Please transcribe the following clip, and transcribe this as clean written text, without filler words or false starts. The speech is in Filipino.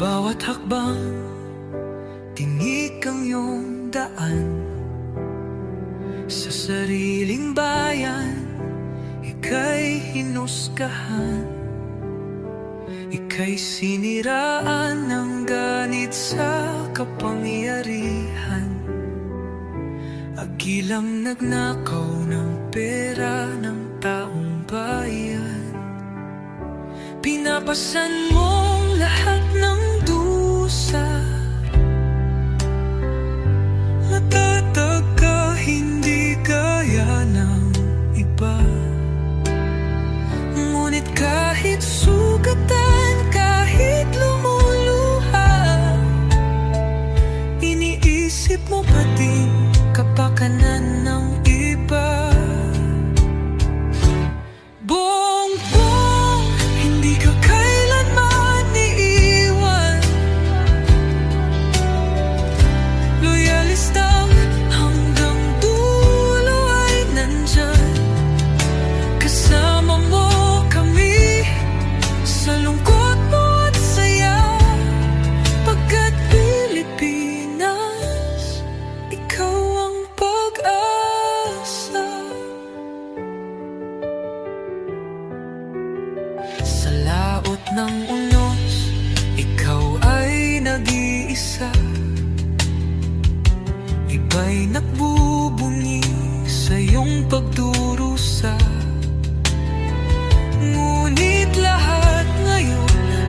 Bawat hakbang, tinik ang iyong daan. Sa sariling bayan, ika'y hinusgahan. Ika'y siniraan ng ganit sa kapangyarihan. Agilang nagnakaw ng pera ng taong bayan. Pinapasan mong lahat ng dusa. Matatag ka, hindi gaya ng iba. Ngunit kahit sugatan, kahit lumuluha, iniisip mo pa din kapakanan ng iba. Bongbong, hindi ka kailanman iiwan. Loyalista hanggang dulo ay nandyan. Kasama mo kami sa lungkot mo at saya. Pagkat Pilipinas, ikaw ang pag-asa. Sa laot ng unos, ikaw ay nag-iisa. Iba'y nagbubunyi sa iyong pagdulo.